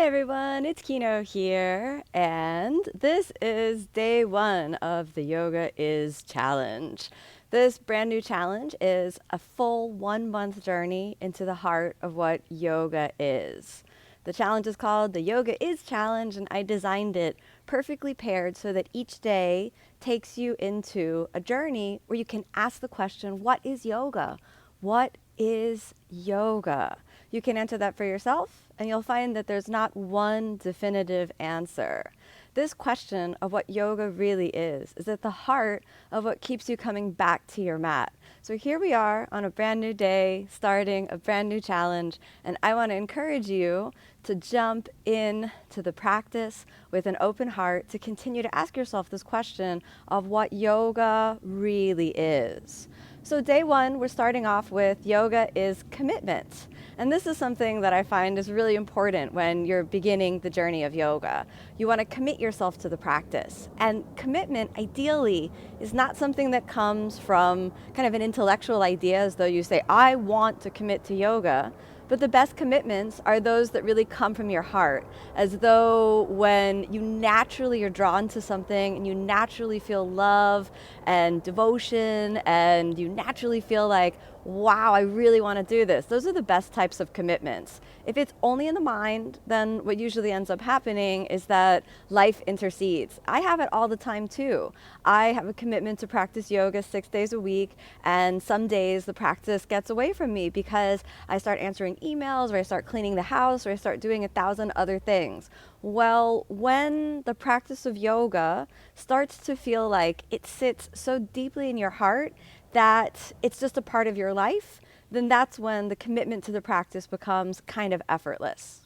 everyone, it's Kino here, and this is day 1 of the Yoga Is Challenge. This brand new challenge is a full 1-month journey into the heart of what yoga is. The challenge is called the Yoga Is Challenge, and I designed it perfectly paired so that each day takes you into a journey where you can ask the question, what is yoga? What is yoga? You can answer that for yourself, and you'll find that there's not one definitive answer. This question of what yoga really is at the heart of what keeps you coming back to your mat. So here we are on a brand new day, starting a brand new challenge, and I want to encourage you to jump in to the practice with an open heart, to continue to ask yourself this question of what yoga really is. So day 1, we're starting off with yoga is commitment. And this is something that I find is really important when you're beginning the journey of yoga. You want to commit yourself to the practice. And commitment, ideally, is not something that comes from kind of an intellectual idea, as though you say, I want to commit to yoga. But the best commitments are those that really come from your heart, as though when you naturally are drawn to something and you naturally feel love and devotion and you naturally feel like, wow, I really want to do this. Those are the best types of commitments. If it's only in the mind, then what usually ends up happening is that life intercedes. I have it all the time too. I have a commitment to practice yoga 6 days a week, and some days the practice gets away from me because I start answering emails, or I start cleaning the house, or I start doing 1,000 other things. Well, when the practice of yoga starts to feel like it sits so deeply in your heart that it's just a part of your life, then that's when the commitment to the practice becomes kind of effortless.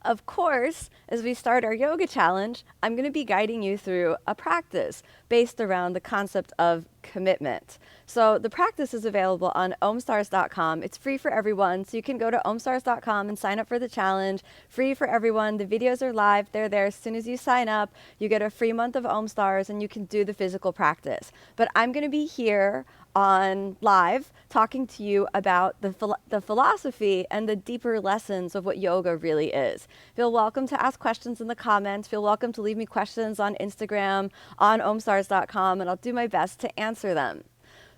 Of course, as we start our yoga challenge, I'm going to be guiding you through a practice based around the concept of commitment. So the practice is available on omstars.com. It's free for everyone, so you can go to omstars.com and sign up for the challenge. Free for everyone. The videos are live. They're there as soon as you sign up. You get a free month of OmStars, and you can do the physical practice. But I'm going to be here on live talking to you about the philosophy and the deeper lessons of what yoga really is. Feel welcome to ask questions in the comments. Feel welcome to leave me questions on Instagram, on omstars.com, and I'll do my best to answer them.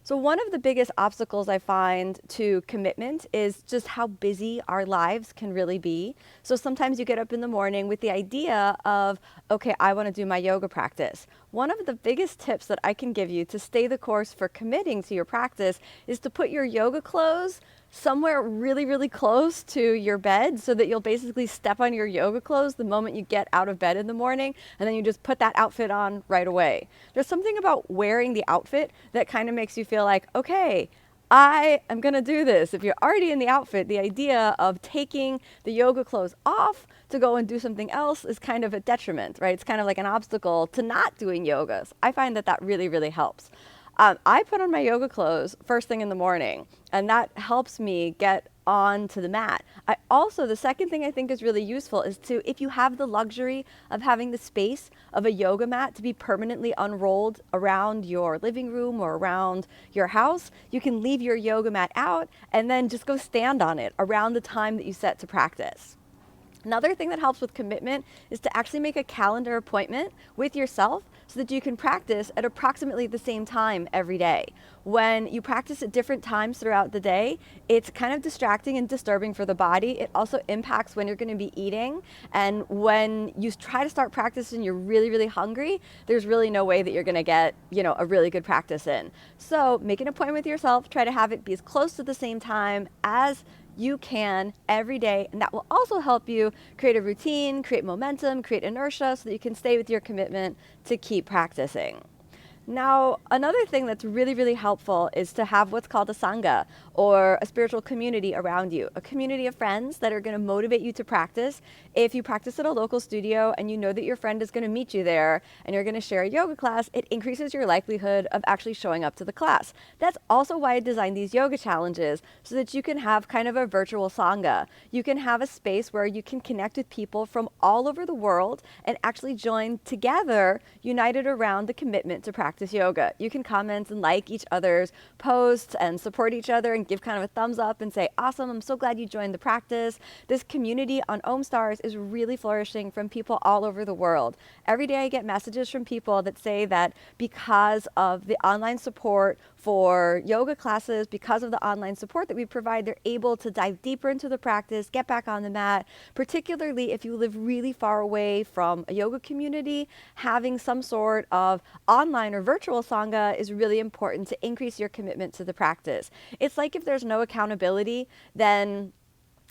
So one of the biggest obstacles I find to commitment is just how busy our lives can really be. So sometimes you get up in the morning with the idea of, okay, I want to do my yoga practice. One of the biggest tips that I can give you to stay the course for committing to your practice is to put your yoga clothes somewhere really, really close to your bed, so that you'll basically step on your yoga clothes the moment you get out of bed in the morning, and then you just put that outfit on right away. There's something about wearing the outfit that kind of makes you feel like, okay, I am going to do this. If you're already in the outfit, the idea of taking the yoga clothes off to go and do something else is kind of a detriment, right? It's kind of like an obstacle to not doing yoga. I find that that really, really helps. I put on my yoga clothes first thing in the morning, and that helps me get onto the mat. The second thing I think is really useful is to, if you have the luxury of having the space of a yoga mat to be permanently unrolled around your living room or around your house, you can leave your yoga mat out and then just go stand on it around the time that you set to practice. Another thing that helps with commitment is to actually make a calendar appointment with yourself so that you can practice at approximately the same time every day. When you practice at different times throughout the day, it's kind of distracting and disturbing for the body. It also impacts when you're going to be eating. And when you try to start practicing and you're really, really hungry, there's really no way that you're going to get, a really good practice in. So make an appointment with yourself. Try to have it be as close to the same time as you can every day, and that will also help you create a routine, create momentum, create inertia, so that you can stay with your commitment to keep practicing. Now, another thing that's really, really helpful is to have what's called a Sangha, or a spiritual community around you, a community of friends that are going to motivate you to practice. If you practice at a local studio and you know that your friend is going to meet you there and you're going to share a yoga class, it increases your likelihood of actually showing up to the class. That's also why I designed these yoga challenges, so that you can have kind of a virtual Sangha. You can have a space where you can connect with people from all over the world and actually join together, united around the commitment to practice practice yoga. You can comment and like each other's posts and support each other and give kind of a thumbs up and say, awesome, I'm so glad you joined the practice. This community on OmStars is really flourishing from people all over the world. Every day I get messages from people that say that because of the online support for yoga classes, because of the online support that we provide, they're able to dive deeper into the practice, get back on the mat. Particularly if you live really far away from a yoga community, having some sort of online or virtual Sangha is really important to increase your commitment to the practice. It's like if there's no accountability, then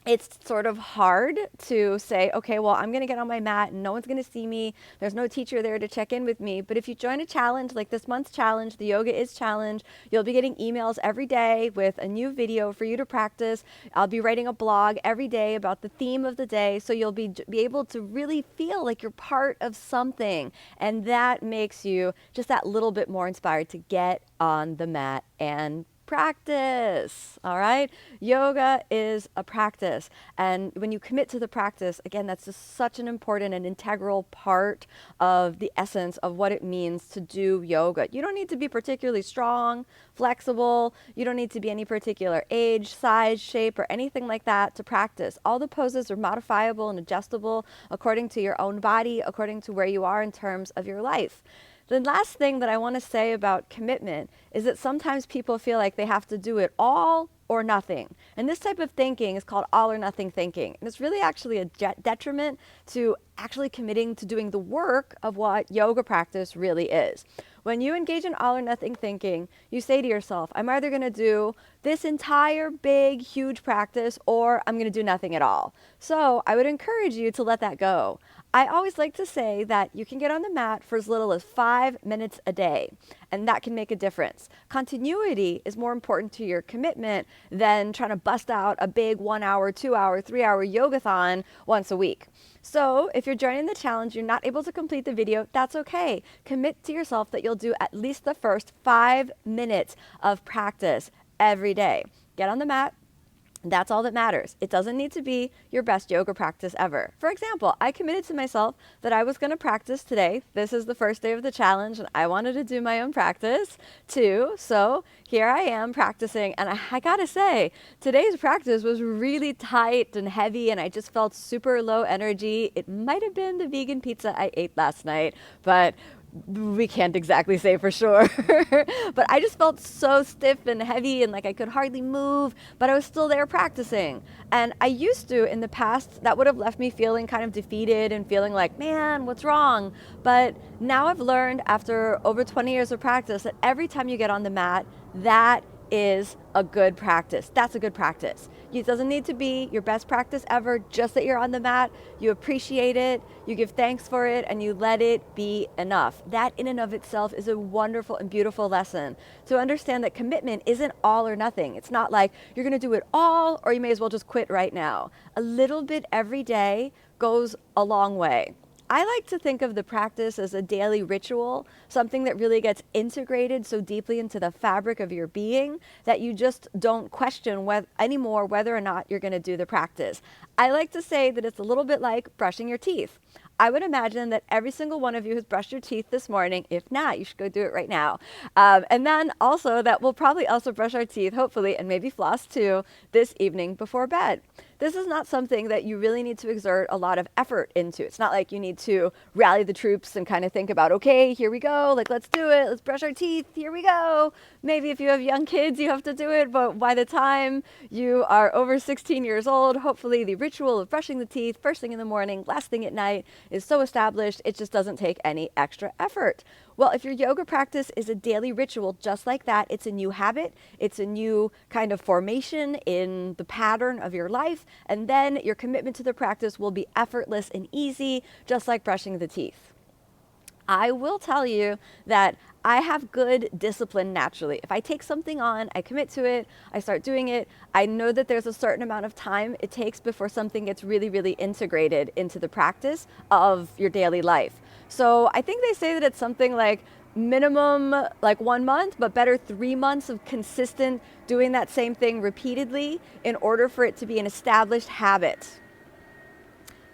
it's sort of hard to say, okay, well, I'm going to get on my mat and no one's going to see me. There's no teacher there to check in with me. But if you join a challenge like this month's challenge, the Yoga Is Challenge, you'll be getting emails every day with a new video for you to practice. I'll be writing a blog every day about the theme of the day. So you'll be able to really feel like you're part of something. And that makes you just that little bit more inspired to get on the mat and practice. All right. Yoga is a practice. And when you commit to the practice, again, that's just such an important and integral part of the essence of what it means to do yoga. You don't need to be particularly strong, flexible. You don't need to be any particular age, size, shape, or anything like that to practice. All the poses are modifiable and adjustable according to your own body, according to where you are in terms of your life. The last thing that I want to say about commitment is that sometimes people feel like they have to do it all or nothing. And this type of thinking is called all or nothing thinking. And it's really actually a detriment to actually committing to doing the work of what yoga practice really is. When you engage in all or nothing thinking, you say to yourself, I'm either going to do this entire big, huge practice or I'm going to do nothing at all. So I would encourage you to let that go. I always like to say that you can get on the mat for as little as 5 minutes a day, and that can make a difference. Continuity is more important to your commitment than trying to bust out a big 1 hour, 2 hour, 3 hour yogathon once a week. So if you're joining the challenge, you're not able to complete the video, that's okay. Commit to yourself that you'll do at least the first 5 minutes of practice every day. Get on the mat. That's all that matters. It doesn't need to be your best yoga practice ever. For example, I committed to myself that I was going to practice today. This is the first day of the challenge, and I wanted to do my own practice too. So here I am practicing, and I gotta say, today's practice was really tight and heavy, and I just felt super low energy. It might have been the vegan pizza I ate last night, but we can't exactly say for sure. But I just felt so stiff and heavy and like I could hardly move, but I was still there practicing. And I used to, in the past, that would have left me feeling kind of defeated and feeling like, man, what's wrong? But now I've learned after over 20 years of practice that every time you get on the mat, that is a good practice. That's a good practice. It doesn't need to be your best practice ever, just that you're on the mat, you appreciate it, you give thanks for it, and you let it be enough. That in and of itself is a wonderful and beautiful lesson to understand that commitment isn't all or nothing. It's not like you're going to do it all or you may as well just quit right now. A little bit every day goes a long way. I like to think of the practice as a daily ritual, something that really gets integrated so deeply into the fabric of your being that you just don't question anymore whether or not you're going to do the practice. I like to say that it's a little bit like brushing your teeth. I would imagine that every single one of you has brushed your teeth this morning. If not, you should go do it right now. And then also that we'll probably also brush our teeth, hopefully, and maybe floss too, this evening before bed. This is not something that you really need to exert a lot of effort into. It's not like you need to rally the troops and kind of think about, okay, here we go, like let's do it, let's brush our teeth, here we go. Maybe if you have young kids, you have to do it, but by the time you are over 16 years old, hopefully the ritual of brushing the teeth first thing in the morning, last thing at night is so established, it just doesn't take any extra effort. Well, if your yoga practice is a daily ritual just like that, it's a new habit, it's a new kind of formation in the pattern of your life, and then your commitment to the practice will be effortless and easy, just like brushing the teeth. I will tell you that I have good discipline naturally. If I take something on, I commit to it, I start doing it, I know that there's a certain amount of time it takes before something gets really, really integrated into the practice of your daily life. So I think they say that it's something like minimum like 1 month, but better 3 months of consistent doing that same thing repeatedly in order for it to be an established habit.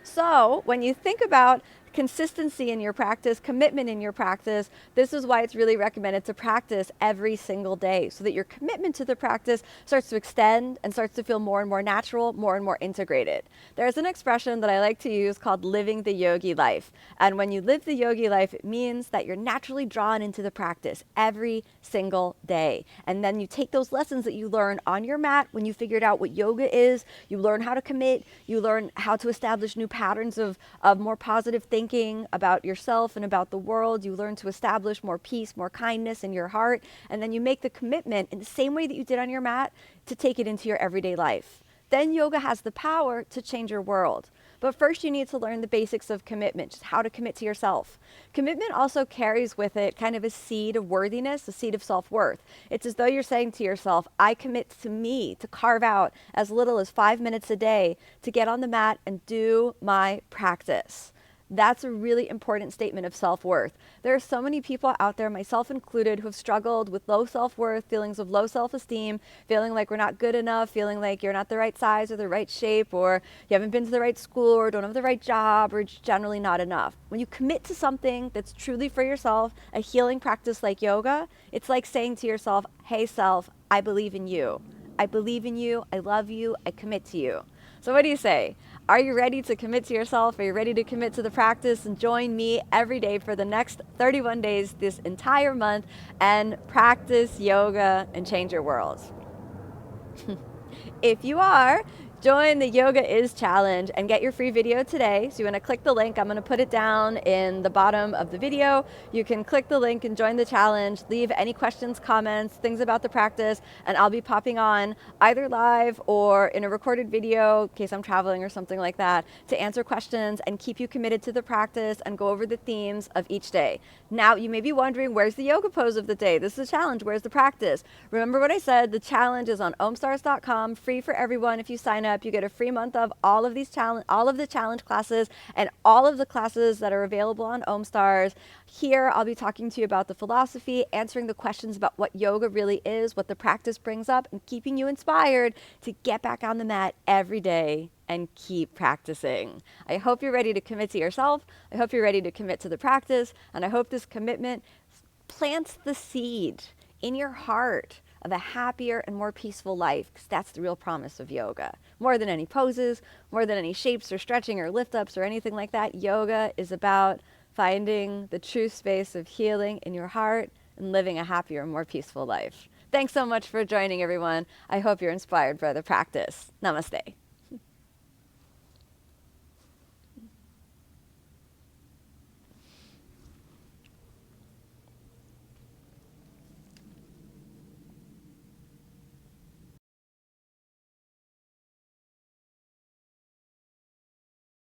So when you think about consistency in your practice, commitment in your practice. This is why it's really recommended to practice every single day so that your commitment to the practice starts to extend and starts to feel more and more natural, more and more integrated. There's an expression that I like to use called living the yogi life. And when you live the yogi life, it means that you're naturally drawn into the practice every single day. And then you take those lessons that you learn on your mat when you figured out what yoga is, you learn how to commit, you learn how to establish new patterns of more positive thinking about yourself and about the world. You learn to establish more peace, more kindness in your heart. And then you make the commitment in the same way that you did on your mat to take it into your everyday life. Then yoga has the power to change your world. But first you need to learn the basics of commitment, just how to commit to yourself. Commitment also carries with it kind of a seed of worthiness, a seed of self-worth. It's as though you're saying to yourself, I commit to me to carve out as little as 5 minutes a day to get on the mat and do my practice. That's a really important statement of self-worth. There are so many people out there, myself included, who have struggled with low self-worth, feelings of low self-esteem, feeling like we're not good enough, feeling like you're not the right size or the right shape, or you haven't been to the right school, or don't have the right job, or just generally not enough. When you commit to something that's truly for yourself, a healing practice like yoga, it's like saying to yourself, hey self, I believe in you. I believe in you, I love you, I commit to you. So what do you say? Are you ready to commit to yourself? Are you ready to commit to the practice and join me every day for the next 31 days this entire month and practice yoga and change your world? If you are, join the Yoga Is Challenge and get your free video today. So you want to click the link. I'm going to put it down in the bottom of the video. You can click the link and join the challenge. Leave any questions, comments, things about the practice, and I'll be popping on either live or in a recorded video in case I'm traveling or something like that to answer questions and keep you committed to the practice and go over the themes of each day. Now, you may be wondering, where's the yoga pose of the day? This is a challenge. Where's the practice? Remember what I said, the challenge is on omstars.com, free for everyone. If you sign up, you get a free month of all of the challenge classes and all of the classes that are available on OmStars. Here, I'll be talking to you about the philosophy, answering the questions about what yoga really is, what the practice brings up, and keeping you inspired to get back on the mat every day and keep practicing. I hope you're ready to commit to yourself. I hope you're ready to commit to the practice. And I hope this commitment plants the seed in your heart of a happier and more peaceful life, because that's the real promise of yoga. More than any poses, more than any shapes or stretching or lift ups or anything like that, yoga is about finding the true space of healing in your heart and living a happier and more peaceful life. Thanks so much for joining, everyone. I hope you're inspired by the practice. Namaste.